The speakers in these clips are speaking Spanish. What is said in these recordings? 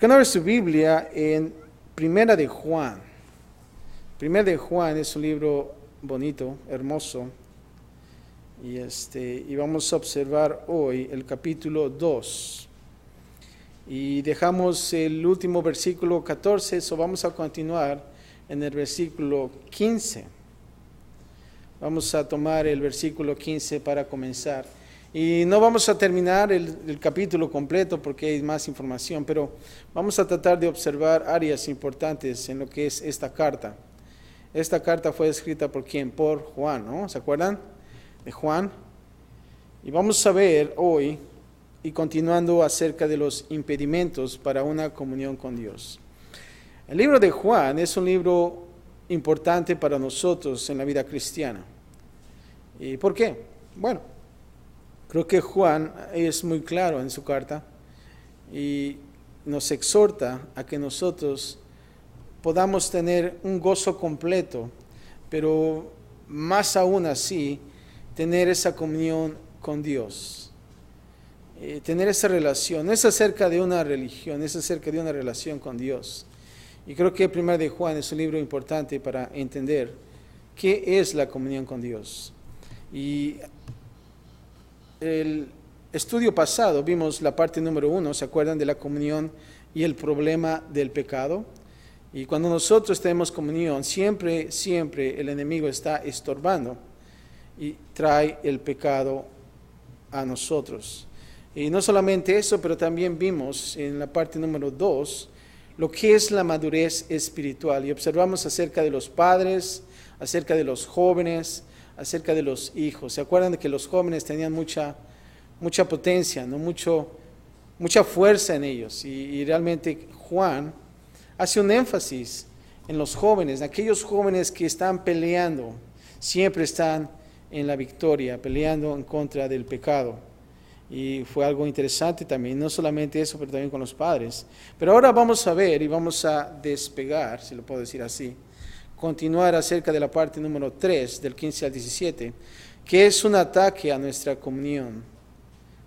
¿Por qué no abre su Biblia en Primera de Juan? Primera de Juan es un libro bonito, hermoso. Y vamos a observar hoy el capítulo 2. Y dejamos el último versículo 14, so vamos a continuar en el versículo 15. Vamos a tomar el versículo 15 para comenzar. Y no vamos a terminar el capítulo completo porque hay más información, pero vamos a tratar de observar áreas importantes en lo que es esta carta. Esta carta fue escrita por ¿quién? Por Juan, ¿no? ¿Se acuerdan de Juan? Y vamos a ver hoy y continuando acerca de los impedimentos para una comunión con Dios. El libro de Juan es un libro importante para nosotros en la vida cristiana. ¿Y por qué? Bueno, creo que Juan es muy claro en su carta y nos exhorta a que nosotros podamos tener un gozo completo, pero más aún así, tener esa comunión con Dios, tener esa relación. No es acerca de una religión, es acerca de una relación con Dios. Y creo que el Primera de Juan es un libro importante para entender qué es la comunión con Dios. Y el estudio pasado vimos la parte número 1, ¿se acuerdan de la comunión y el problema del pecado? Y cuando nosotros tenemos comunión, siempre el enemigo está estorbando y trae el pecado a nosotros. Y no solamente eso, pero también vimos en la parte número 2 lo que es la madurez espiritual. Y observamos acerca de los padres, acerca de los jóvenes, acerca de los hijos. ¿Se acuerdan de que los jóvenes tenían mucha potencia, ¿no? mucha fuerza en ellos? Y realmente Juan hace un énfasis en los jóvenes, aquellos jóvenes que están peleando, siempre están en la victoria, peleando en contra del pecado. Y fue algo interesante también, no solamente eso, pero también con los padres. Pero ahora vamos a ver y vamos a despegar, si lo puedo decir así, continuar acerca de la parte número 3, del 15 al 17, que es un ataque a nuestra comunión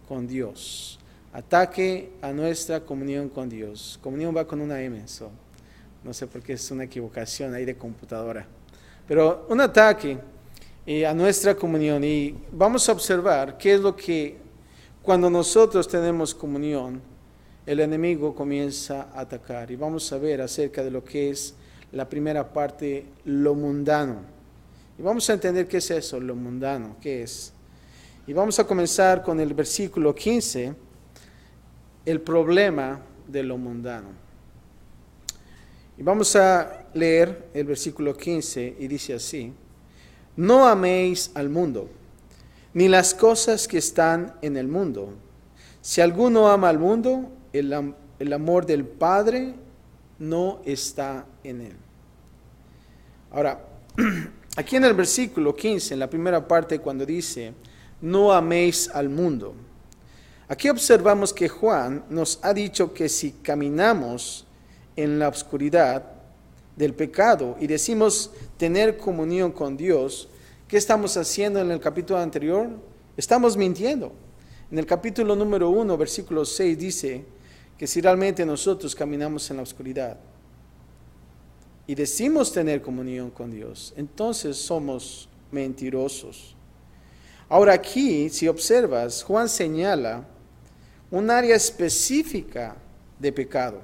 con Dios. Ataque a nuestra comunión con Dios. Comunión va con una M, no sé por qué es una equivocación ahí de computadora. Pero un ataque a nuestra comunión. Y vamos a observar qué es lo que, cuando nosotros tenemos comunión, el enemigo comienza a atacar. Y vamos a ver acerca de lo que es la primera parte, lo mundano. Y vamos a entender qué es eso, lo mundano, qué es. Y vamos a comenzar con el versículo 15, el problema de lo mundano. Y vamos a leer el versículo 15 y dice así: no améis al mundo, ni las cosas que están en el mundo. Si alguno ama al mundo, el amor del Padre no está en él. Ahora, aquí en el versículo 15, en la primera parte, cuando dice, no améis al mundo, aquí observamos que Juan nos ha dicho que si caminamos en la oscuridad del pecado y decimos tener comunión con Dios, ¿qué estamos haciendo en el capítulo anterior? Estamos mintiendo. En el capítulo número 1, versículo 6 dice que si realmente nosotros caminamos en la oscuridad y decimos tener comunión con Dios, entonces somos mentirosos. Ahora aquí, si observas, Juan señala un área específica de pecado.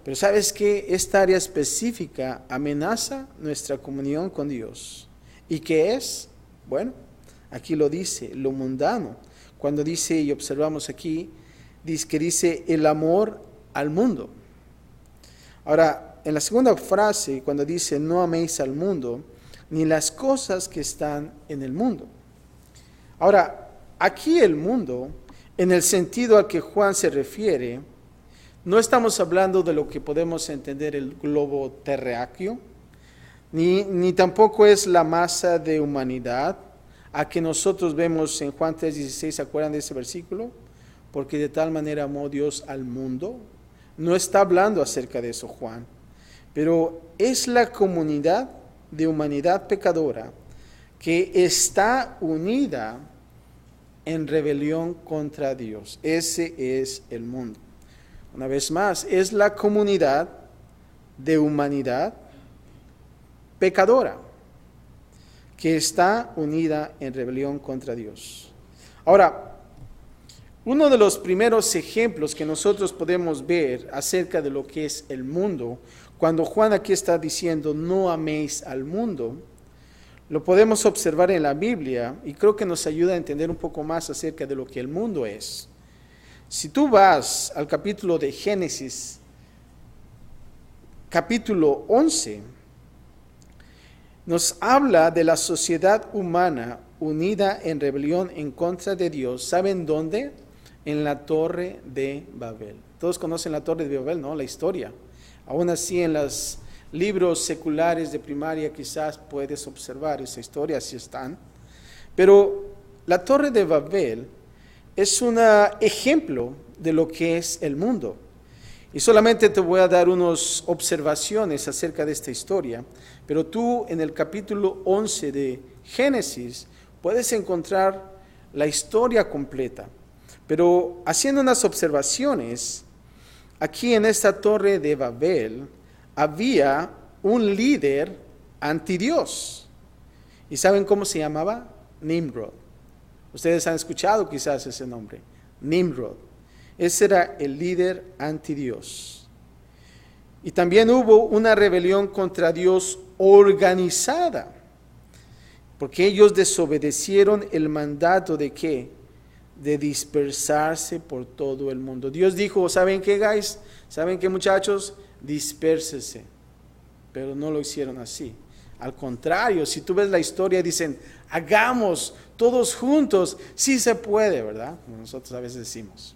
Pero ¿sabes qué? Esta área específica amenaza nuestra comunión con Dios. ¿Y qué es? Bueno, aquí lo dice, lo mundano. Cuando dice, y observamos aquí, dice el amor al mundo. Ahora, en la segunda frase, cuando dice no améis al mundo, ni las cosas que están en el mundo. Ahora, aquí el mundo, en el sentido al que Juan se refiere, no estamos hablando de lo que podemos entender el globo terráqueo, ni tampoco es la masa de humanidad a que nosotros vemos en Juan 3:16, ¿se acuerdan de ese versículo? Porque de tal manera amó Dios al mundo. No está hablando acerca de eso Juan, pero es la comunidad de humanidad pecadora que está unida en rebelión contra Dios. Ese es el mundo. una vez más, es la comunidad de humanidad pecadora que está unida en rebelión contra Dios. Ahora, uno de los primeros ejemplos que nosotros podemos ver acerca de lo que es el mundo, cuando Juan aquí está diciendo no améis al mundo, lo podemos observar en la Biblia y creo que nos ayuda a entender un poco más acerca de lo que el mundo es. Si tú vas al capítulo de Génesis, capítulo 11, nos habla de la sociedad humana unida en rebelión en contra de Dios. ¿Saben dónde? En la Torre de Babel. Todos conocen la Torre de Babel, ¿no? La historia. Aún así, en los libros seculares de primaria quizás puedes observar esa historia, así están. Pero la Torre de Babel es un ejemplo de lo que es el mundo. Y solamente te voy a dar unas observaciones acerca de esta historia, pero tú en el capítulo 11 de Génesis puedes encontrar la historia completa. Pero haciendo unas observaciones, aquí en esta Torre de Babel había un líder antidios. ¿Y saben cómo se llamaba? Nimrod. Ustedes han escuchado quizás ese nombre, Nimrod. Ese era el líder antidios. Y también hubo una rebelión contra Dios organizada, porque ellos desobedecieron el mandato de ¿qué? De dispersarse por todo el mundo. Dios dijo, ¿saben qué, guys? ¿Saben qué, muchachos? Dispérsese. Pero no lo hicieron así. Al contrario, si tú ves la historia, dicen, hagamos todos juntos. Sí se puede, ¿verdad? Como nosotros a veces decimos.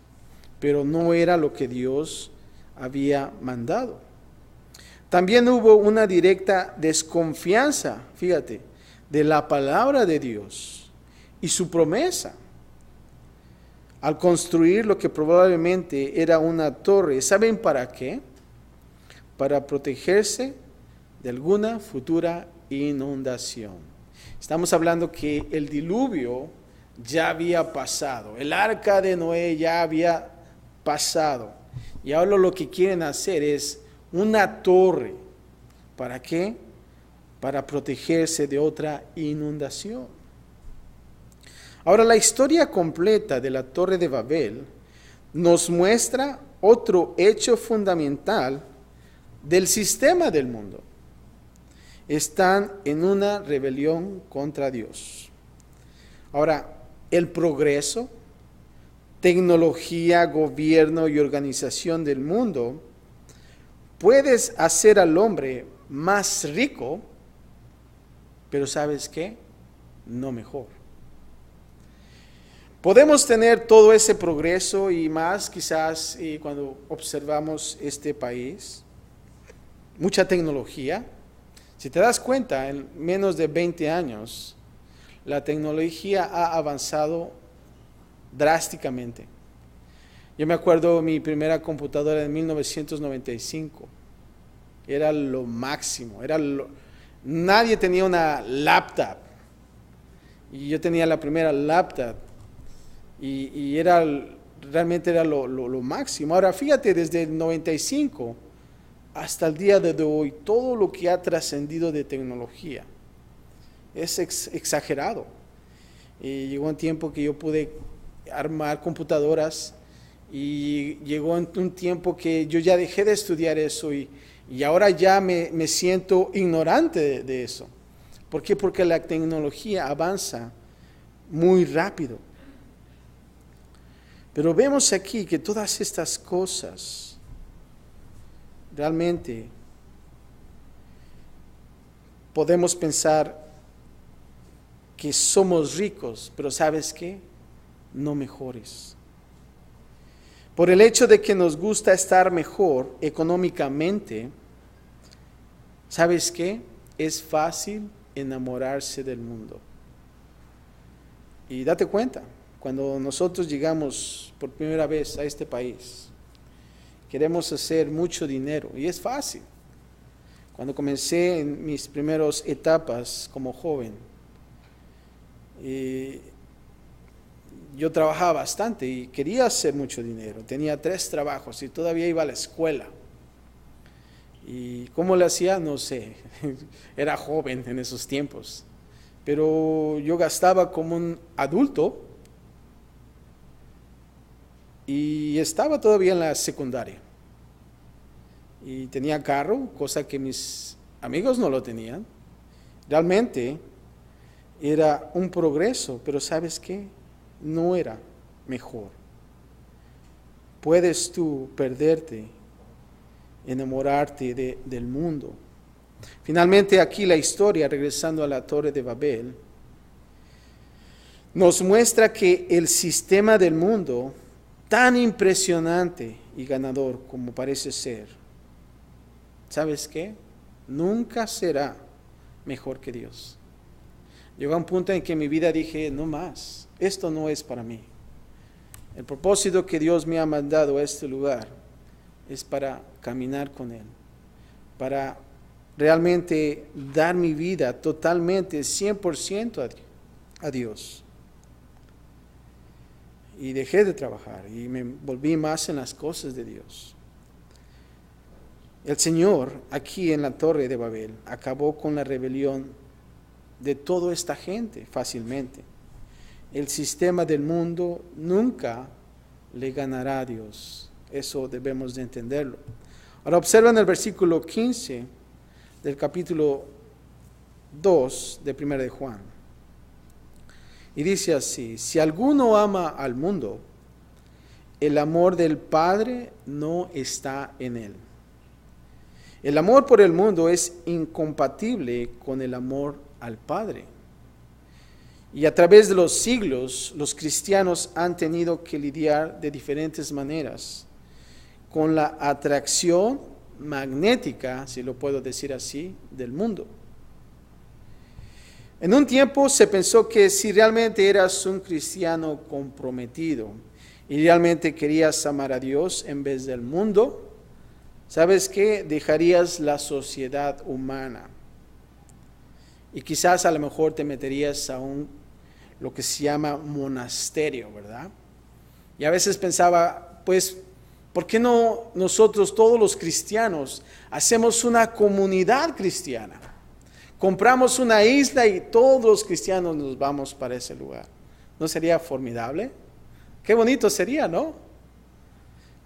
Pero no era lo que Dios había mandado. También hubo una directa desconfianza, fíjate, de la palabra de Dios y su promesa. Al construir lo que probablemente era una torre, ¿saben para qué? Para protegerse de alguna futura inundación. Estamos hablando que el diluvio ya había pasado, el arca de Noé ya había pasado, y ahora lo que quieren hacer es una torre. ¿Para qué? Para protegerse de otra inundación. Ahora, la historia completa de la Torre de Babel nos muestra otro hecho fundamental del sistema del mundo. Están en una rebelión contra Dios. Ahora, el progreso, tecnología, gobierno y organización del mundo puedes hacer al hombre más rico, pero ¿sabes qué? No mejor. Podemos tener todo ese progreso y más quizás cuando observamos este país, mucha tecnología. Si te das cuenta, en menos de 20 años, la tecnología ha avanzado drásticamente. Yo me acuerdo mi primera computadora en 1995. Era lo máximo. Nadie tenía una laptop. Y yo tenía la primera laptop. Y realmente era lo máximo. Ahora fíjate, desde el 95 hasta el día de hoy, todo lo que ha trascendido de tecnología es exagerado. Y llegó un tiempo que yo pude armar computadoras y llegó un tiempo que yo ya dejé de estudiar eso y ahora ya me siento ignorante de eso. ¿Por qué? Porque la tecnología avanza muy rápido. Pero vemos aquí que todas estas cosas realmente podemos pensar que somos ricos, pero ¿sabes qué? No mejores. Por el hecho de que nos gusta estar mejor económicamente, ¿sabes qué? Es fácil enamorarse del mundo. Y date cuenta, cuando nosotros llegamos por primera vez a este país, queremos hacer mucho dinero y es fácil. Cuando comencé en mis primeras etapas como joven, yo trabajaba bastante y quería hacer mucho dinero. Tenía 3 trabajos y todavía iba a la escuela. ¿Y cómo le hacía? No sé. Era joven en esos tiempos. Pero yo gastaba como un adulto y estaba todavía en la secundaria. Y tenía carro, cosa que mis amigos no lo tenían. Realmente era un progreso, pero ¿sabes qué? No era mejor. Puedes tú perderte, enamorarte del mundo. Finalmente aquí la historia, regresando a la Torre de Babel, nos muestra que el sistema del mundo, tan impresionante y ganador como parece ser, ¿sabes qué? Nunca será mejor que Dios. Llegó a un punto en que en mi vida dije, no más, esto no es para mí. El propósito que Dios me ha mandado a este lugar es para caminar con Él, para realmente dar mi vida totalmente, 100% a Dios. Y dejé de trabajar y me volví más en las cosas de Dios. El Señor, aquí en la Torre de Babel, acabó con la rebelión de toda esta gente fácilmente. El sistema del mundo nunca le ganará a Dios. Eso debemos de entenderlo. Ahora observen el versículo 15 del capítulo 2 de 1 de Juan. Y dice así: si alguno ama al mundo, el amor del Padre no está en él. El amor por el mundo es incompatible con el amor al Padre. Y a través de los siglos, los cristianos han tenido que lidiar de diferentes maneras con la atracción magnética, si lo puedo decir así, del mundo. En un tiempo se pensó que si realmente eras un cristiano comprometido y realmente querías amar a Dios en vez del mundo, ¿sabes qué? Dejarías la sociedad humana. Y quizás a lo mejor te meterías a lo que se llama monasterio, ¿verdad? Y a veces pensaba, pues, ¿por qué no nosotros todos los cristianos hacemos una comunidad cristiana? Compramos una isla y todos los cristianos nos vamos para ese lugar. ¿No sería formidable? Qué bonito sería, ¿no?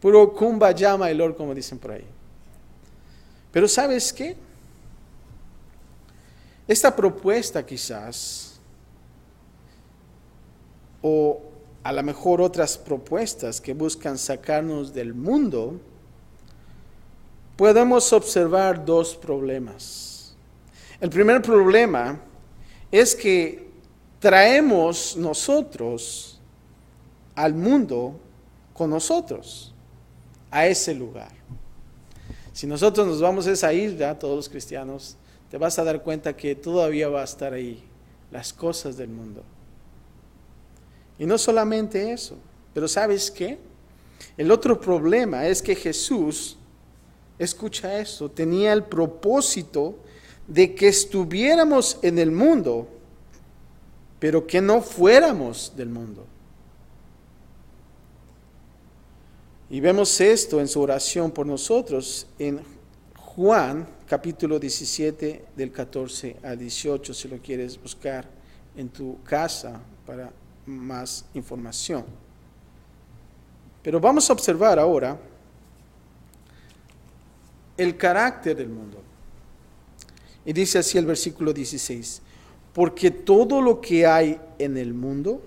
Puro kumbaya mailor, como dicen por ahí. Pero ¿sabes qué? Esta propuesta quizás, o a lo mejor otras propuestas que buscan sacarnos del mundo, podemos observar 2 problemas. El primer problema es que traemos nosotros al mundo con nosotros, a ese lugar. Si nosotros nos vamos a esa isla, todos los cristianos, te vas a dar cuenta que todavía va a estar ahí las cosas del mundo. Y no solamente eso, pero ¿sabes qué? El otro problema es que Jesús, escucha esto, tenía el propósito de que estuviéramos en el mundo, pero que no fuéramos del mundo. Y vemos esto en su oración por nosotros en Juan capítulo 17 del 14 al 18, si lo quieres buscar en tu casa para más información. Pero vamos a observar ahora el carácter del mundo. Y dice así el versículo 16: porque todo lo que hay en el mundo,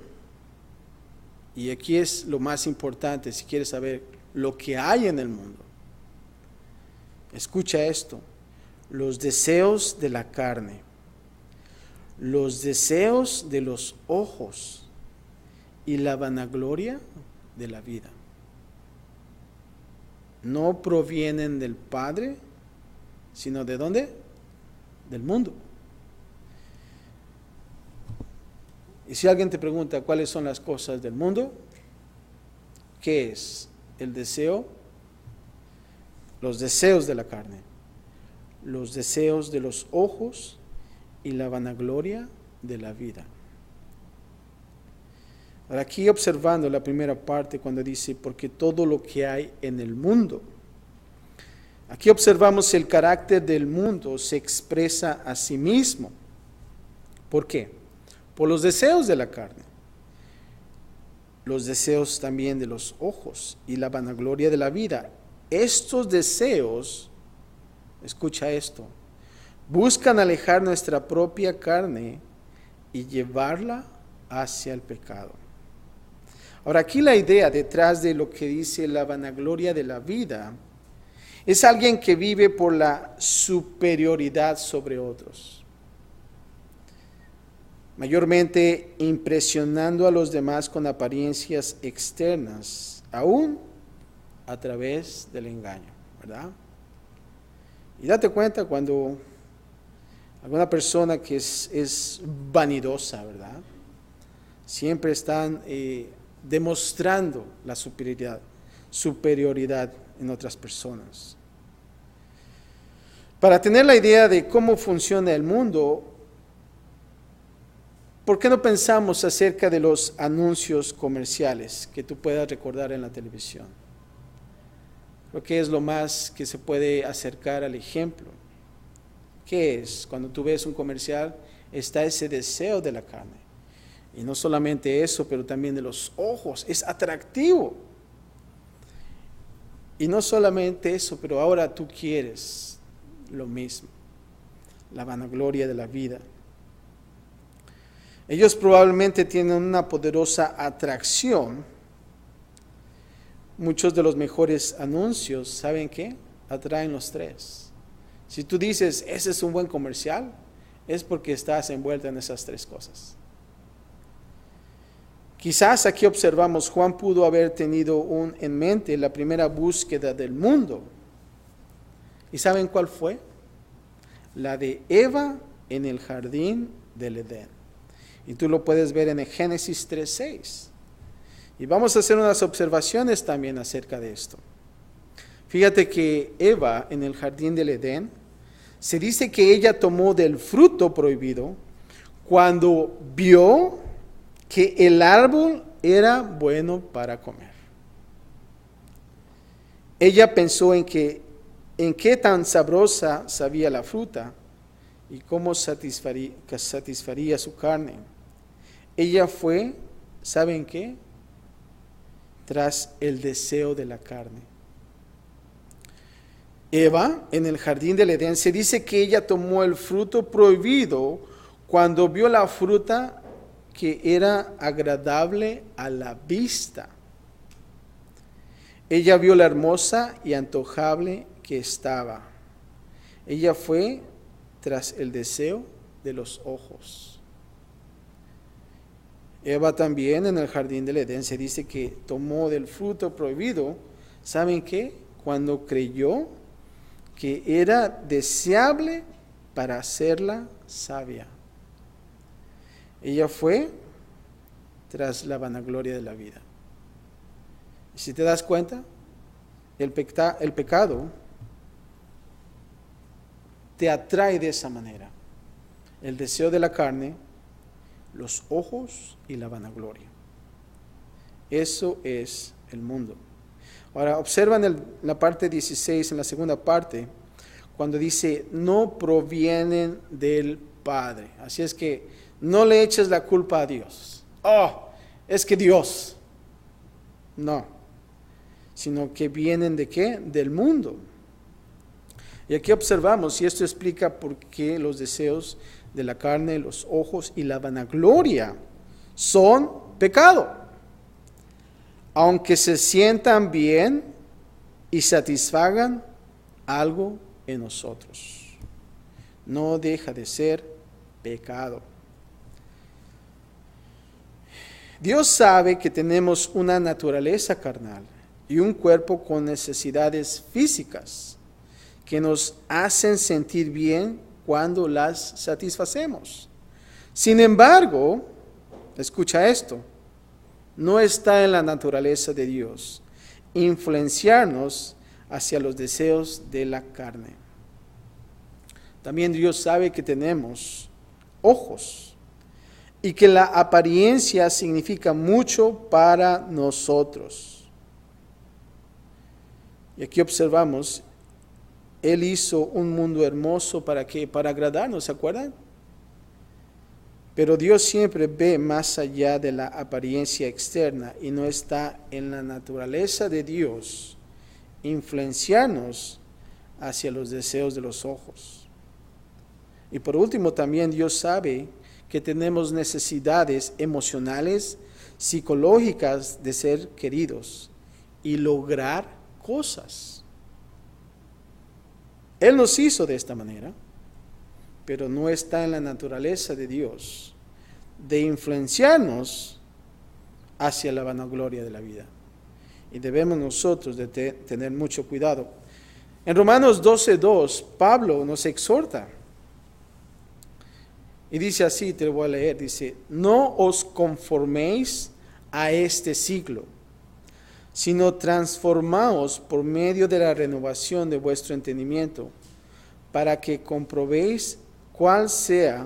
y aquí es lo más importante si quieres saber lo que hay en el mundo, escucha esto: los deseos de la carne, los deseos de los ojos y la vanagloria de la vida no provienen del Padre, sino ¿de dónde? Del mundo. Y si alguien te pregunta cuáles son las cosas del mundo, ¿qué es? El deseo, los deseos de la carne, los deseos de los ojos y la vanagloria de la vida. Ahora, aquí observando la primera parte cuando dice, porque todo lo que hay en el mundo. Aquí observamos el carácter del mundo se expresa a sí mismo. ¿Por qué? Por los deseos de la carne, los deseos también de los ojos y la vanagloria de la vida. Estos deseos, escucha esto, buscan alejar nuestra propia carne y llevarla hacia el pecado. Ahora, aquí la idea detrás de lo que dice la vanagloria de la vida es alguien que vive por la superioridad sobre otros, mayormente impresionando a los demás con apariencias externas, aún a través del engaño, ¿verdad? Y date cuenta cuando alguna persona que es vanidosa, ¿verdad? Siempre están demostrando la superioridad en otras personas. Para tener la idea de cómo funciona el mundo, ¿por qué no pensamos acerca de los anuncios comerciales que tú puedas recordar en la televisión? Creo que es lo más que se puede acercar al ejemplo. ¿Qué es? Cuando tú ves un comercial, está ese deseo de la carne. Y no solamente eso, pero también de los ojos. Es atractivo. Y no solamente eso, pero ahora tú quieres lo mismo. La vanagloria de la vida. Ellos probablemente tienen una poderosa atracción. Muchos de los mejores anuncios, ¿saben qué? Atraen los tres. Si tú dices, ese es un buen comercial, es porque estás envuelta en esas tres cosas. Quizás aquí observamos, Juan pudo haber tenido en mente la primera búsqueda del mundo. ¿Y saben cuál fue? La de Eva en el jardín del Edén. Y tú lo puedes ver en el Génesis 3:6. Y vamos a hacer unas observaciones también acerca de esto. Fíjate que Eva en el jardín del Edén, se dice que ella tomó del fruto prohibido cuando vio que el árbol era bueno para comer. Ella pensó en qué tan sabrosa sabía la fruta y cómo satisfaría su carne. Ella fue, ¿saben qué? Tras el deseo de la carne. Eva, en el jardín del Edén, se dice que ella tomó el fruto prohibido cuando vio la fruta que era agradable a la vista. Ella vio la hermosa y antojable que estaba. Ella fue tras el deseo de los ojos. Eva también en el jardín del Edén se dice que tomó del fruto prohibido, ¿saben qué? Cuando creyó que era deseable para hacerla sabia. Ella fue tras la vanagloria de la vida. Y si te das cuenta, el pecado te atrae de esa manera. El deseo de la carne, los ojos y la vanagloria. Eso es el mundo. Ahora, observan la parte 16, en la segunda parte, cuando dice, no provienen del Padre. Así es que no le eches la culpa a Dios. Oh, es que Dios. No. Sino que vienen ¿de qué? Del mundo. Y aquí observamos, y esto explica por qué los deseos de la carne, los ojos y la vanagloria son pecado. Aunque se sientan bien y satisfagan algo en nosotros, no deja de ser pecado. Dios sabe que tenemos una naturaleza carnal y un cuerpo con necesidades físicas que nos hacen sentir bien cuando las satisfacemos. Sin embargo, escucha esto, no está en la naturaleza de Dios influenciarnos hacia los deseos de la carne. También Dios sabe que tenemos ojos y que la apariencia significa mucho para nosotros. Y aquí observamos, Él hizo un mundo hermoso ¿para qué? Para agradarnos, ¿se acuerdan? Pero Dios siempre ve más allá de la apariencia externa y no está en la naturaleza de Dios influenciarnos hacia los deseos de los ojos. Y por último, también Dios sabe que tenemos necesidades emocionales, psicológicas de ser queridos y lograr cosas. Él nos hizo de esta manera, pero no está en la naturaleza de Dios de influenciarnos hacia la vanagloria de la vida. Y debemos nosotros de tener mucho cuidado. En Romanos 12:2, Pablo nos exhorta. Y dice así, te lo voy a leer, dice, no os conforméis a este siglo, sino transformaos por medio de la renovación de vuestro entendimiento, para que comprobéis cuál sea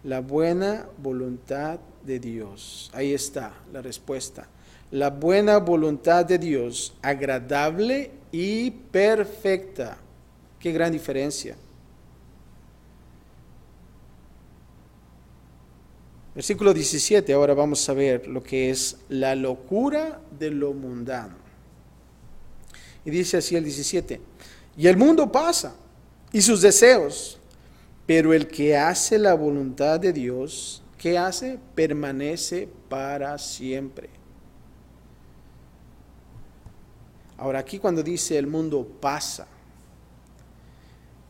la buena voluntad de Dios. Ahí está la respuesta. La buena voluntad de Dios, agradable y perfecta. Qué gran diferencia. Versículo 17, ahora vamos a ver lo que es la locura de lo mundano. Y dice así el 17, y el mundo pasa, y sus deseos, pero el que hace la voluntad de Dios, ¿qué hace? Permanece para siempre. Ahora aquí cuando dice el mundo pasa,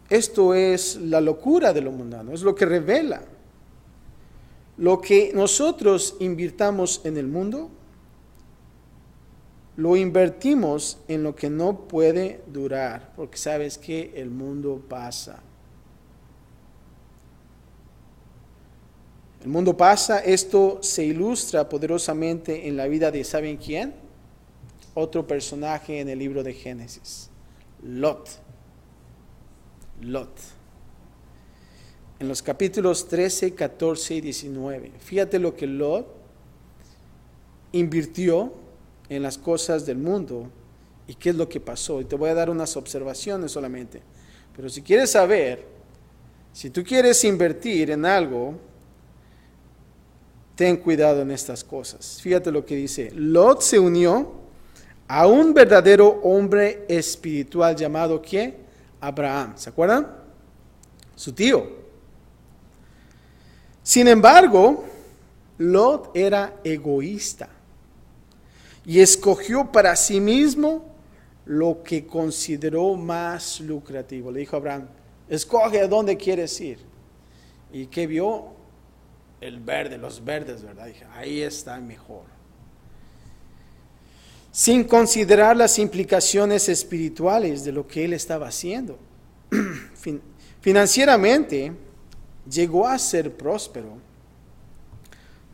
esto es la locura de lo mundano, es lo que revela. Lo que nosotros invirtamos en el mundo, lo invertimos en lo que no puede durar, porque sabes que el mundo pasa. El mundo pasa, esto se ilustra poderosamente en la vida de, ¿saben quién? Otro personaje en el libro de Génesis, Lot. Lot. En los capítulos 13, 14 y 19. Fíjate lo que Lot invirtió en las cosas del mundo y qué es lo que pasó. Y te voy a dar unas observaciones solamente. Pero si quieres saber, si tú quieres invertir en algo, ten cuidado en estas cosas. Fíjate lo que dice. Lot se unió a un verdadero hombre espiritual llamado ¿qué? Abraham. ¿Se acuerdan? Su tío. Sin embargo, Lot era egoísta y escogió para sí mismo lo que consideró más lucrativo. Le dijo a Abraham, escoge a dónde quieres ir. ¿Y qué vio? El verde, los verdes, ¿verdad? Dije, ahí está mejor. Sin considerar las implicaciones espirituales de lo que él estaba haciendo. Financieramente, llegó a ser próspero,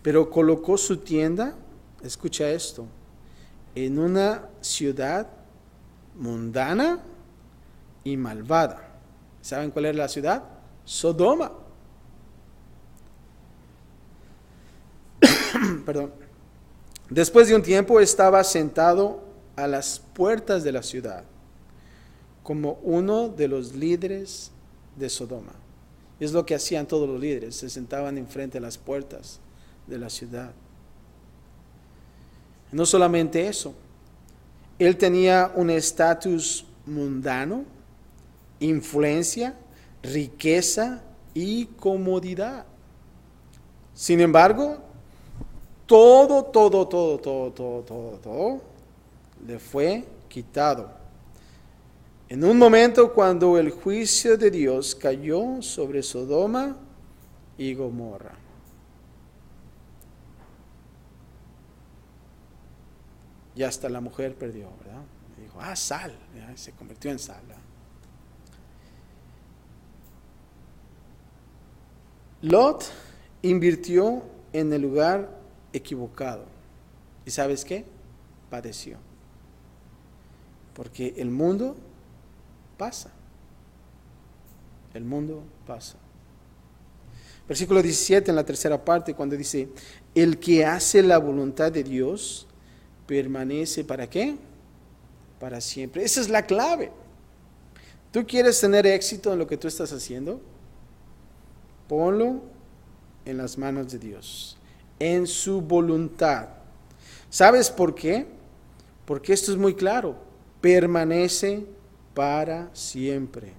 pero colocó su tienda, escucha esto, en una ciudad mundana y malvada. ¿Saben cuál era la ciudad? Sodoma. Perdón. Después de un tiempo estaba sentado a las puertas de la ciudad, como uno de los líderes de Sodoma. Es lo que hacían todos los líderes, se sentaban enfrente de las puertas de la ciudad. No solamente eso, él tenía un estatus mundano, influencia, riqueza y comodidad. Sin embargo, todo le fue quitado. En un momento cuando el juicio de Dios cayó sobre Sodoma y Gomorra. Y hasta la mujer perdió, ¿verdad? Y dijo, sal, ¿verdad? Se convirtió en sal, ¿verdad? Lot invirtió en el lugar equivocado. ¿Y sabes qué? Padeció. Porque el mundo pasa. El mundo pasa. Versículo 17 en la tercera parte, cuando dice, el que hace la voluntad de Dios permanece ¿para qué? Para siempre. Esa es la clave. ¿Tú quieres tener éxito en lo que tú estás haciendo? Ponlo en las manos de Dios, en su voluntad. ¿Sabes por qué? Porque esto es muy claro. Permanece para siempre.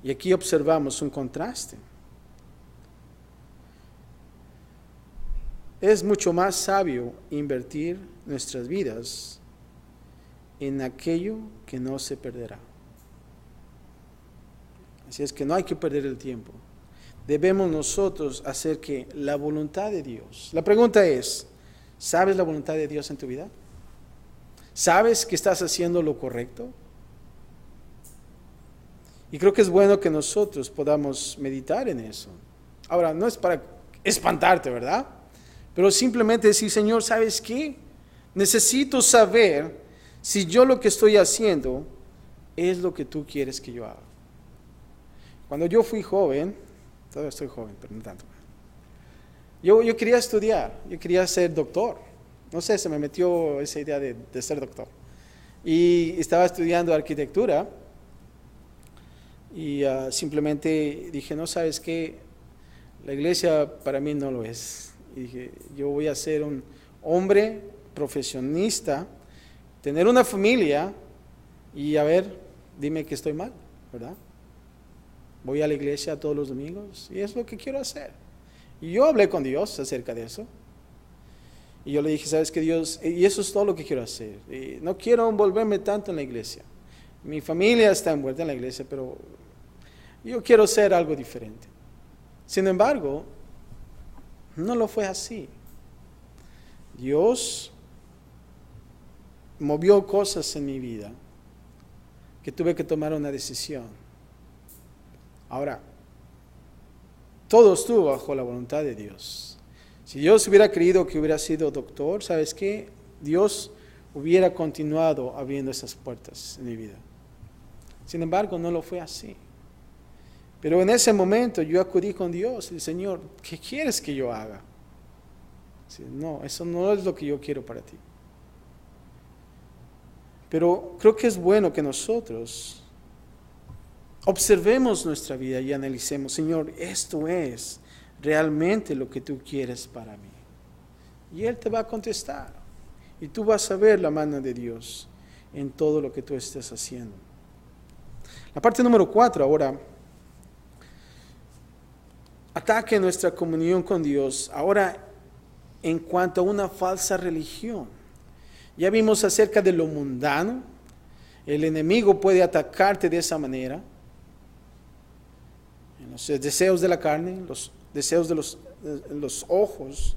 Y aquí observamos un contraste. Es mucho más sabio invertir nuestras vidas en aquello que no se perderá. Así es que no hay que perder el tiempo. Debemos nosotros hacer que la voluntad de Dios. La pregunta es, ¿sabes la voluntad de Dios en tu vida? ¿Sabes que estás haciendo lo correcto? Y creo que es bueno que nosotros podamos meditar en eso. Ahora, no es para espantarte, ¿verdad? Pero simplemente decir, Señor, ¿sabes qué? Necesito saber si yo lo que estoy haciendo es lo que tú quieres que yo haga. Cuando yo fui joven, todavía estoy joven, pero no tanto. Yo quería estudiar, yo quería ser doctor. No sé, se me metió esa idea de ser doctor. Y estaba estudiando arquitectura. Y simplemente dije, no, ¿sabes qué? La iglesia para mí no lo es. Y dije, yo voy a ser un hombre profesionista, tener una familia y a ver, dime que estoy mal, ¿verdad? Voy a la iglesia todos los domingos y es lo que quiero hacer. Y yo hablé con Dios acerca de eso. Y yo le dije, ¿sabes qué, Dios? Y eso es todo lo que quiero hacer. Y no quiero envolverme tanto en la iglesia. Mi familia está envuelta en la iglesia, pero yo quiero ser algo diferente. Sin embargo, no lo fue así. Dios movió cosas en mi vida que tuve que tomar una decisión. Ahora, todo estuvo bajo la voluntad de Dios. Si Dios hubiera querido que hubiera sido doctor, ¿sabes qué? Dios hubiera continuado abriendo esas puertas en mi vida. Sin embargo, no lo fue así. Pero en ese momento yo acudí con Dios y Señor, ¿qué quieres que yo haga? No, eso no es lo que yo quiero para ti. Pero creo que es bueno que nosotros observemos nuestra vida y analicemos, Señor, esto es realmente lo que tú quieres para mí. Y Él te va a contestar. Y tú vas a ver la mano de Dios en todo lo que tú estés haciendo. La parte número 4 ahora. Ataque nuestra comunión con Dios. Ahora, en cuanto a una falsa religión. Ya vimos acerca de lo mundano. El enemigo puede atacarte de esa manera. En los deseos de la carne, los deseos de los ojos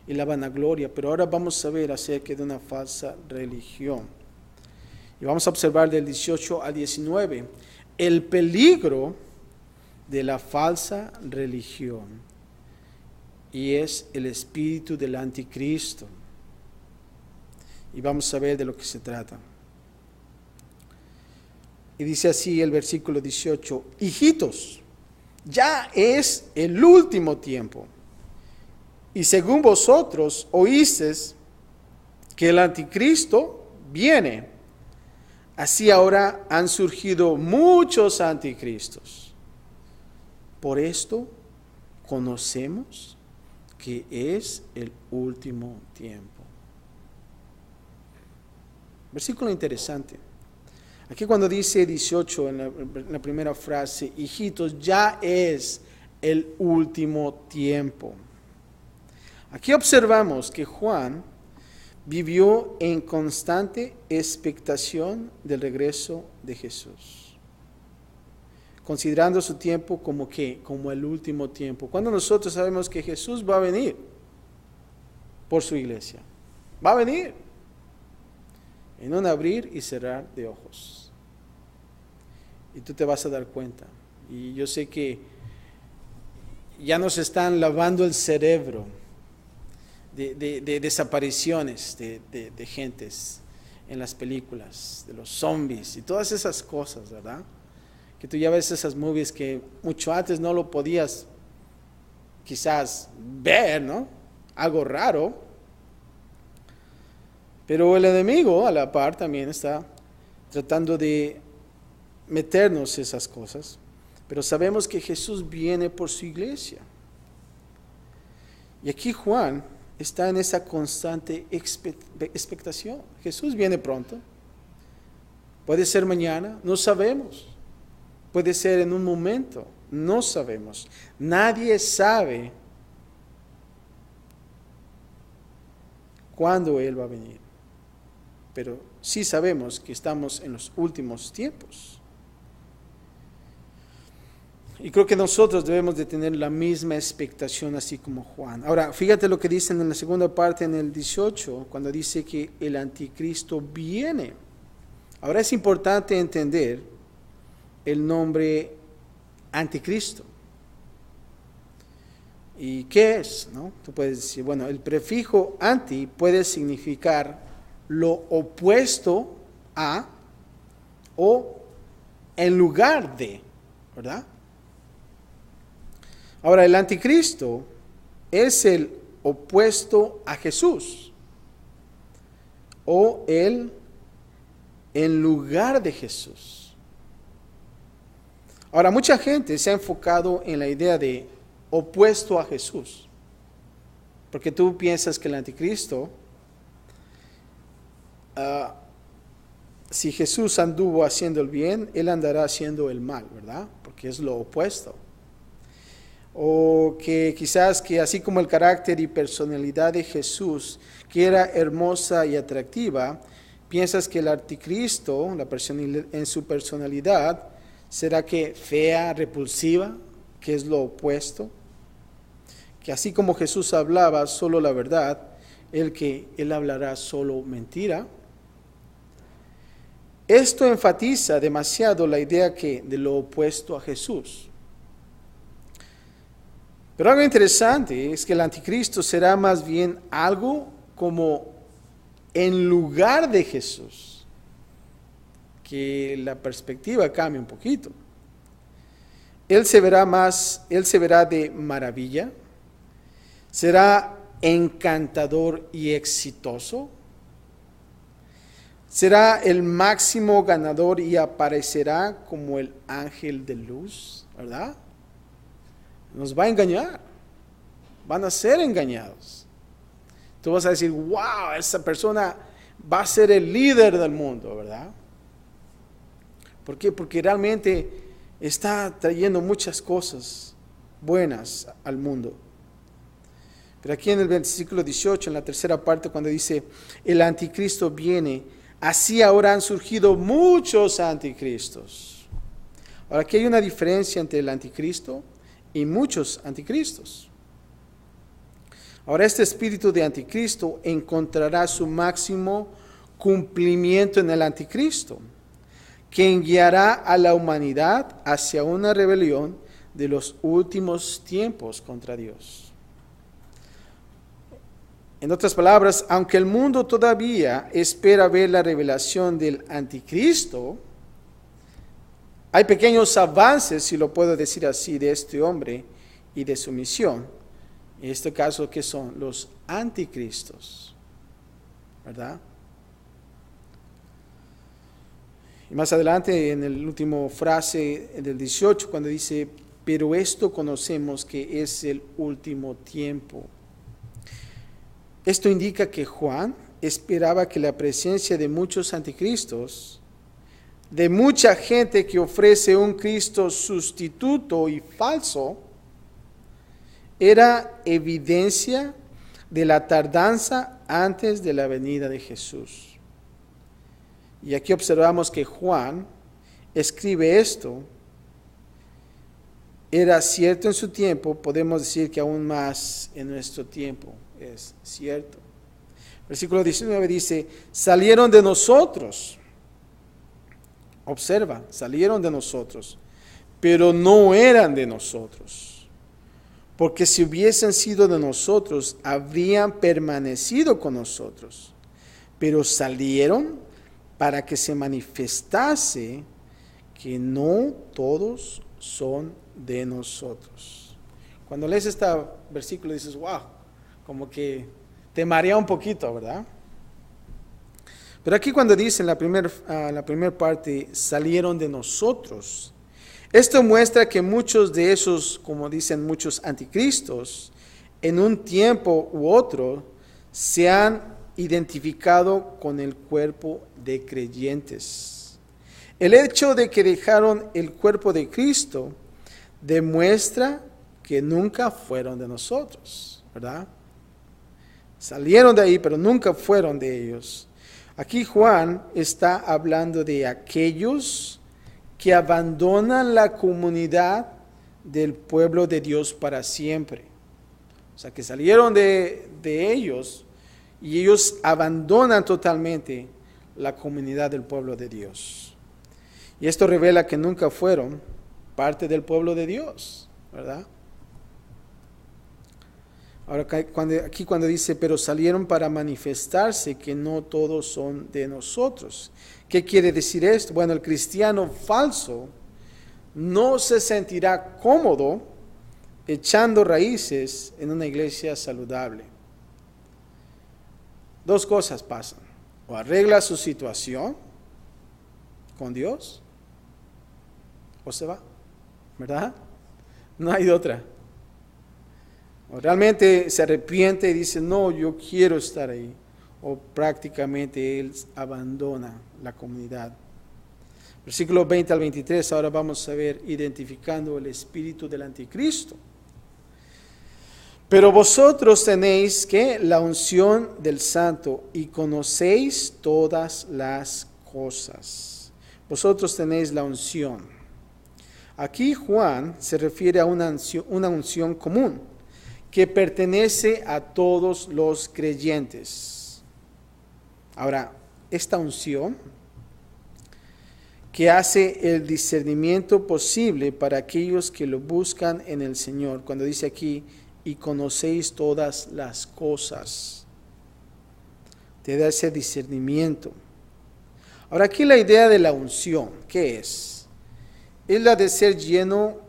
y la vanagloria. Pero ahora vamos a ver acerca de una falsa religión. Y vamos a observar del 18 al 19. El peligro de la falsa religión, y es el espíritu del anticristo. Y vamos a ver de lo que se trata. Y dice así el versículo 18: hijitos, ya es el último tiempo, y según vosotros oísteis que el anticristo viene, así ahora han surgido muchos anticristos. Por esto conocemos que es el último tiempo. Versículo interesante. Aquí cuando dice 18 en la primera frase, hijitos, ya es el último tiempo. Aquí observamos que Juan vivió en constante expectación del regreso de Jesús, considerando su tiempo como el último tiempo. Cuando nosotros sabemos que Jesús va a venir por su iglesia, va a venir en un abrir y cerrar de ojos. Y tú te vas a dar cuenta. Y yo sé que ya nos están lavando el cerebro de desapariciones de gentes en las películas, de los zombies y todas esas cosas, ¿verdad? que tú ya ves esas movies que mucho antes no lo podías quizás ver, ¿no? Algo raro. Pero el enemigo a la par también está tratando de meternos esas cosas. Pero sabemos que Jesús viene por su iglesia. Y aquí Juan está en esa constante expectación. Jesús viene pronto. Puede ser mañana, no sabemos. Puede ser en un momento, no sabemos. Nadie sabe cuándo Él va a venir. Pero sí sabemos que estamos en los últimos tiempos. Y creo que nosotros debemos de tener la misma expectación así como Juan. Ahora, fíjate lo que dicen en la segunda parte, en el 18, cuando dice que el anticristo viene. Ahora es importante entender el nombre anticristo. ¿Y qué es? ¿No? Tú puedes decir, bueno, el prefijo anti puede significar lo opuesto a o en lugar de, ¿verdad? Ahora, el anticristo es el opuesto a Jesús o el en lugar de Jesús. Ahora, mucha gente se ha enfocado en la idea de opuesto a Jesús, porque tú piensas que el anticristo, si Jesús anduvo haciendo el bien, Él andará haciendo el mal, ¿verdad? Porque es lo opuesto. O que quizás que así como el carácter y personalidad de Jesús, que era hermosa y atractiva, piensas que el anticristo, en su personalidad, será que fea, repulsiva, que es lo opuesto. Que así como Jesús hablaba solo la verdad, Él hablará solo mentira. Esto enfatiza demasiado la idea de lo opuesto a Jesús. Pero algo interesante es que el anticristo será más bien algo como en lugar de Jesús, que la perspectiva cambia un poquito. Él se verá de maravilla, será encantador y exitoso, será el máximo ganador y aparecerá como el ángel de luz, ¿verdad? Nos va a engañar, van a ser engañados. Tú vas a decir, wow, esa persona va a ser el líder del mundo, ¿verdad? ¿Por qué? Porque realmente está trayendo muchas cosas buenas al mundo. Pero aquí en el versículo 18, en la tercera parte, cuando dice, el anticristo viene, así ahora han surgido muchos anticristos. Ahora, aquí hay una diferencia entre el anticristo y muchos anticristos. Ahora, este espíritu de anticristo encontrará su máximo cumplimiento en el anticristo, quien guiará a la humanidad hacia una rebelión de los últimos tiempos contra Dios. En otras palabras, aunque el mundo todavía espera ver la revelación del anticristo, hay pequeños avances, si lo puedo decir así, de este hombre y de su misión. En este caso, ¿qué son? Los anticristos, ¿verdad? Y más adelante, en el último frase del 18, cuando dice, pero esto conocemos que es el último tiempo. Esto indica que Juan esperaba que la presencia de muchos anticristos, de mucha gente que ofrece un Cristo sustituto y falso, era evidencia de la tardanza antes de la venida de Jesús. Y aquí observamos que Juan escribe esto. Era cierto en su tiempo, podemos decir que aún más en nuestro tiempo es cierto. Versículo 19 dice, salieron de nosotros. Observa, salieron de nosotros, pero no eran de nosotros. Porque si hubiesen sido de nosotros, habrían permanecido con nosotros. Pero salieron para que se manifestase que no todos son de nosotros. Cuando lees este versículo dices, wow, como que te marea un poquito, ¿verdad? Pero aquí cuando dice en la primera parte, salieron de nosotros, esto muestra que muchos de esos, como dicen muchos anticristos, en un tiempo u otro, se han identificado con el cuerpo de creyentes. El hecho de que dejaron el cuerpo de Cristo demuestra que nunca fueron de nosotros, ¿verdad? Salieron de ahí, pero nunca fueron de ellos. Aquí Juan está hablando de aquellos que abandonan la comunidad del pueblo de Dios para siempre. O sea, que salieron de ellos y ellos abandonan totalmente la comunidad del pueblo de Dios. Y esto revela que nunca fueron parte del pueblo de Dios, ¿verdad? Ahora aquí cuando dice, pero salieron para manifestarse que no todos son de nosotros. ¿Qué quiere decir esto? Bueno, el cristiano falso no se sentirá cómodo echando raíces en una iglesia saludable. Dos cosas pasan. O arregla su situación con Dios, o se va, ¿verdad? No hay de otra. O realmente se arrepiente y dice, no, yo quiero estar ahí. O prácticamente él abandona la comunidad. Versículo 20 al 23, ahora vamos a ver identificando el espíritu del anticristo. Pero vosotros tenéis que la unción del santo y conocéis todas las cosas. Vosotros tenéis la unción. Aquí Juan se refiere a una unción común que pertenece a todos los creyentes. Ahora, esta unción que hace el discernimiento posible para aquellos que lo buscan en el Señor. Cuando dice aquí, y conocéis todas las cosas, te da ese discernimiento. Ahora aquí la idea de la unción, ¿qué es? Es la de ser lleno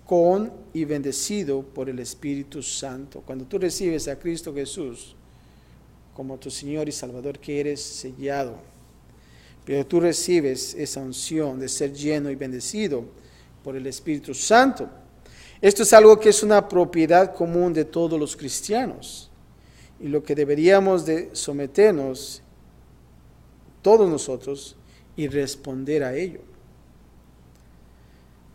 con y bendecido por el Espíritu Santo. Cuando tú recibes a Cristo Jesús como tu Señor y Salvador, que eres sellado, pero tú recibes esa unción de ser lleno y bendecido por el Espíritu Santo. Esto es algo que es una propiedad común de todos los cristianos y lo que deberíamos de someternos todos nosotros y responder a ello.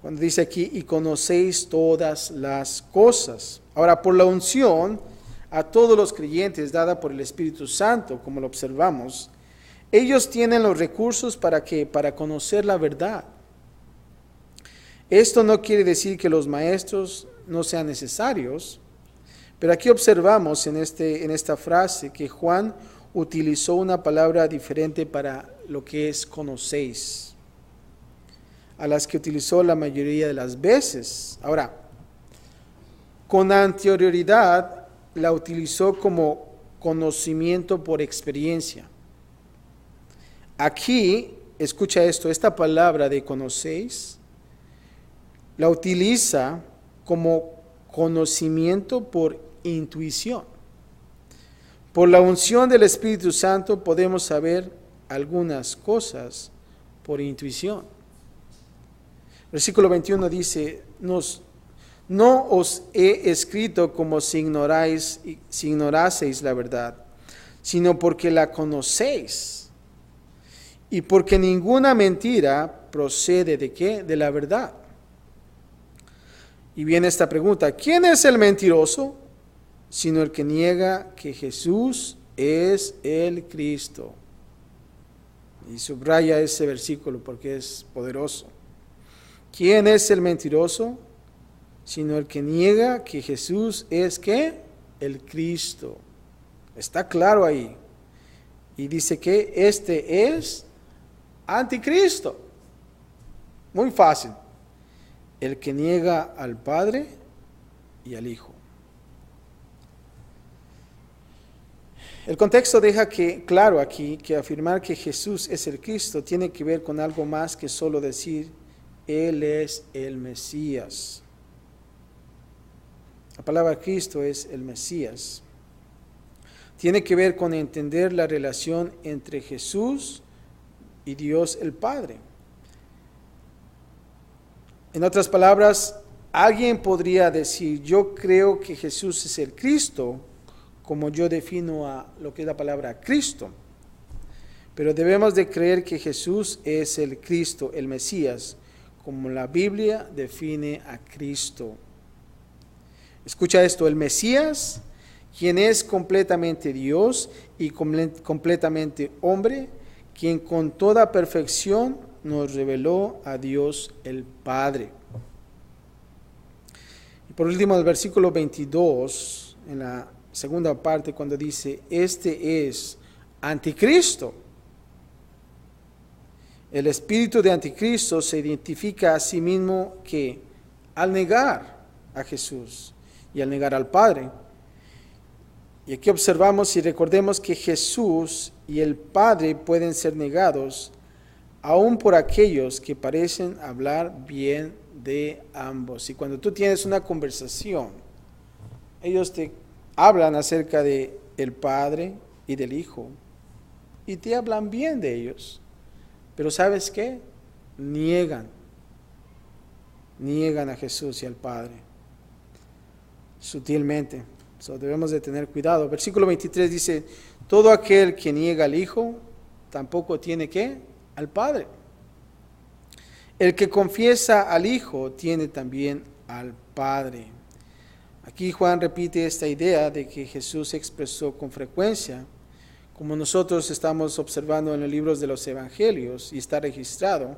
Cuando dice aquí, y conocéis todas las cosas. Ahora, por la unción a todos los creyentes dada por el Espíritu Santo, como lo observamos, ellos tienen los recursos para conocer la verdad. Esto no quiere decir que los maestros no sean necesarios, pero aquí observamos en esta frase que Juan utilizó una palabra diferente para lo que es conocéis, a las que utilizó la mayoría de las veces. Ahora, con anterioridad la utilizó como conocimiento por experiencia. Aquí, escucha esto, esta palabra de conocéis la utiliza como conocimiento por intuición. Por la unción del Espíritu Santo podemos saber algunas cosas por intuición. Versículo 21 dice, no os he escrito como si ignoraseis la verdad, sino porque la conocéis, y porque ninguna mentira procede ¿de qué? De la verdad. Y viene esta pregunta, ¿quién es el mentiroso? Sino el que niega que Jesús es el Cristo. Y subraya ese versículo porque es poderoso. ¿Quién es el mentiroso? Sino el que niega que Jesús es ¿qué? El Cristo. Está claro ahí. Y dice que este es anticristo. Muy fácil. El que niega al Padre y al Hijo. El contexto deja claro aquí que afirmar que Jesús es el Cristo tiene que ver con algo más que solo decir Él es el Mesías. La palabra Cristo es el Mesías. Tiene que ver con entender la relación entre Jesús y Dios el Padre. En otras palabras, alguien podría decir, yo creo que Jesús es el Cristo, como yo defino a lo que es la palabra Cristo. Pero debemos de creer que Jesús es el Cristo, el Mesías, como la Biblia define a Cristo. Escucha esto, el Mesías, quien es completamente Dios y completamente hombre, quien con toda perfección nos reveló a Dios el Padre. Y por último, el versículo 22, en la segunda parte, cuando dice, este es anticristo. El espíritu de anticristo se identifica a sí mismo que al negar a Jesús y al negar al Padre. Y aquí observamos y recordemos que Jesús y el Padre pueden ser negados aún por aquellos que parecen hablar bien de ambos. Y cuando tú tienes una conversación, ellos te hablan acerca de el Padre y del Hijo y te hablan bien de ellos. Pero ¿sabes qué? Niegan a Jesús y al Padre, sutilmente. Debemos de tener cuidado. Versículo 23 dice, todo aquel que niega al Hijo, tampoco tiene ¿qué? Al Padre. El que confiesa al Hijo, tiene también al Padre. Aquí Juan repite esta idea de que Jesús expresó con frecuencia, como nosotros estamos observando en los libros de los Evangelios, y está registrado.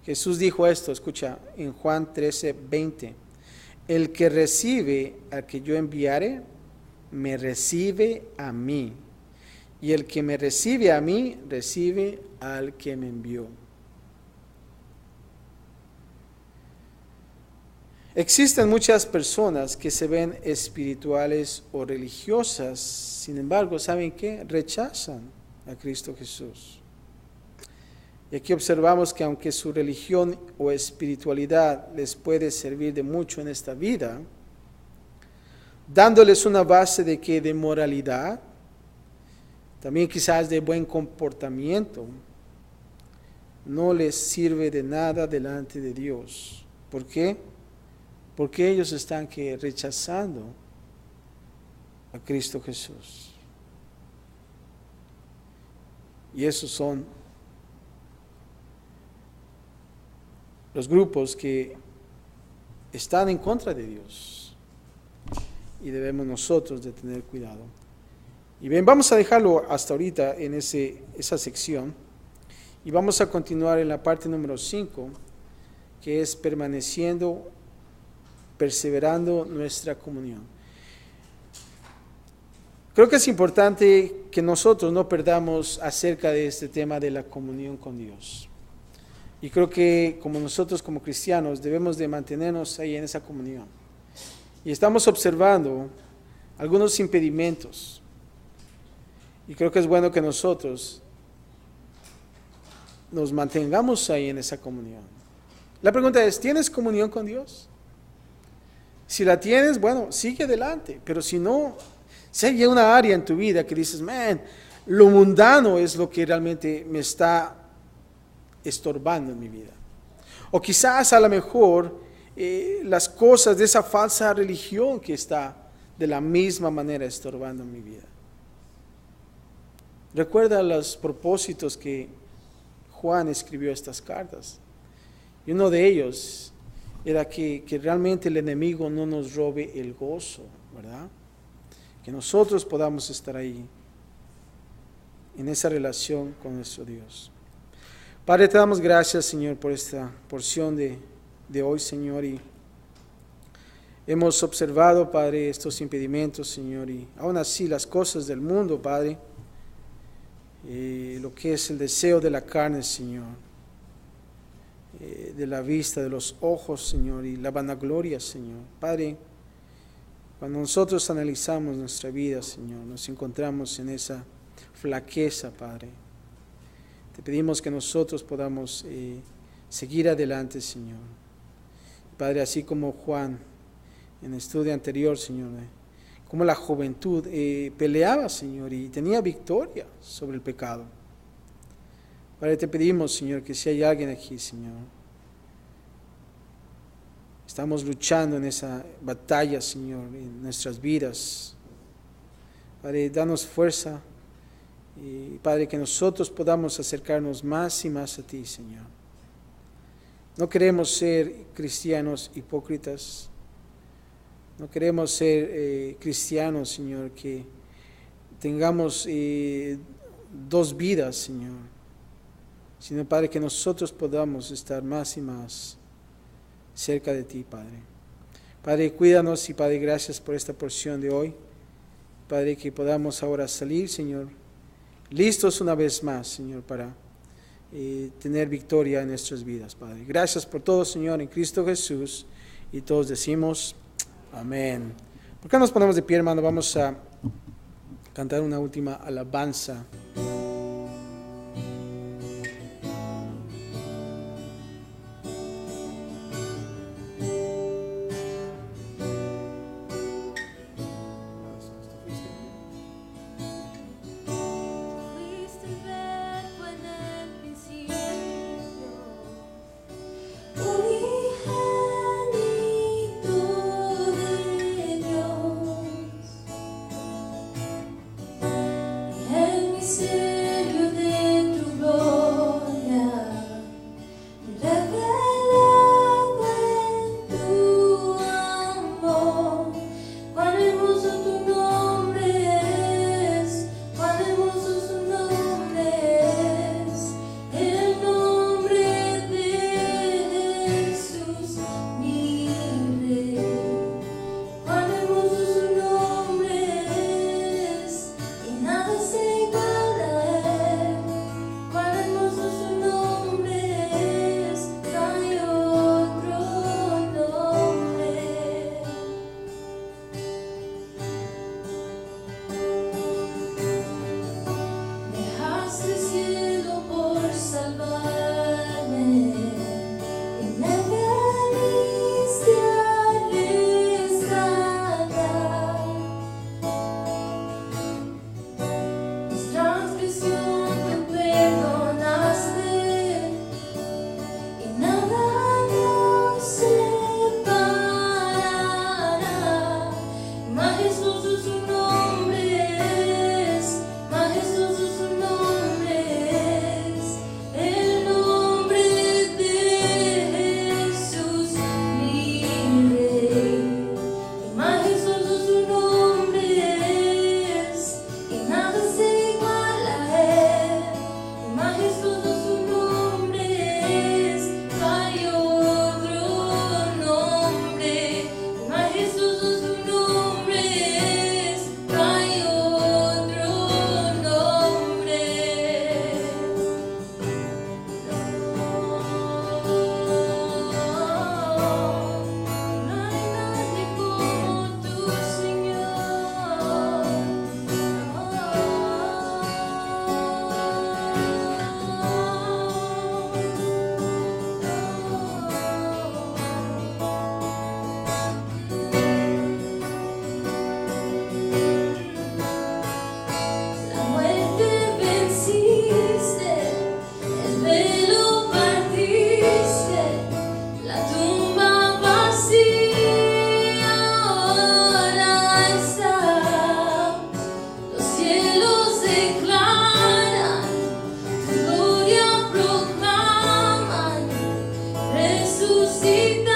Jesús dijo esto, escucha, en Juan 13:20. El que recibe al que yo enviare, me recibe a mí. Y el que me recibe a mí, recibe al que me envió. Existen muchas personas que se ven espirituales o religiosas, sin embargo, ¿saben qué? Rechazan a Cristo Jesús. Y aquí observamos que aunque su religión o espiritualidad les puede servir de mucho en esta vida, dándoles una base de que de moralidad, también quizás de buen comportamiento, no les sirve de nada delante de Dios. ¿Por qué? Porque ellos están rechazando a Cristo Jesús. Y esos son los grupos que están en contra de Dios. Y debemos nosotros de tener cuidado. Y bien, vamos a dejarlo hasta ahorita en esa sección. Y vamos a continuar en la parte número 5, que es perseverando nuestra comunión. Creo que es importante que nosotros no perdamos acerca de este tema de la comunión con Dios. Y creo que como nosotros como cristianos debemos de mantenernos ahí en esa comunión. Y estamos observando algunos impedimentos. Y creo que es bueno que nosotros nos mantengamos ahí en esa comunión. La pregunta es, ¿tienes comunión con Dios? Si la tienes, bueno, sigue adelante. Pero si no, si hay una área en tu vida que dices, lo mundano es lo que realmente me está estorbando en mi vida. O quizás a lo mejor las cosas de esa falsa religión que está de la misma manera estorbando en mi vida. Recuerda los propósitos que Juan escribió estas cartas. Y uno de ellos era que realmente el enemigo no nos robe el gozo, ¿verdad? Que nosotros podamos estar ahí, en esa relación con nuestro Dios. Padre, te damos gracias, Señor, por esta porción de hoy, Señor, y hemos observado, Padre, estos impedimentos, Señor, y aún así las cosas del mundo, Padre, lo que es el deseo de la carne, Señor, de la vista, de los ojos, Señor, y la vanagloria, Señor. Padre, cuando nosotros analizamos nuestra vida, Señor, nos encontramos en esa flaqueza, Padre. Te pedimos que nosotros podamos seguir adelante, Señor. Padre, así como Juan en el estudio anterior, Señor, como la juventud peleaba, Señor, y tenía victoria sobre el pecado. Padre, te pedimos, Señor, que si hay alguien aquí, Señor, estamos luchando en esa batalla, Señor, en nuestras vidas. Padre, danos fuerza y, Padre, que nosotros podamos acercarnos más y más a ti, Señor. No queremos ser cristianos hipócritas. No queremos ser cristianos, Señor, que tengamos dos vidas, Señor, sino, Padre, que nosotros podamos estar más y más cerca de ti, Padre. Padre, cuídanos y, Padre, gracias por esta porción de hoy. Padre, que podamos ahora salir, Señor, listos una vez más, Señor, para tener victoria en nuestras vidas, Padre. Gracias por todo, Señor, en Cristo Jesús. Y todos decimos amén. ¿Por qué nos ponemos de pie, hermano? Vamos a cantar una última alabanza. Resucita.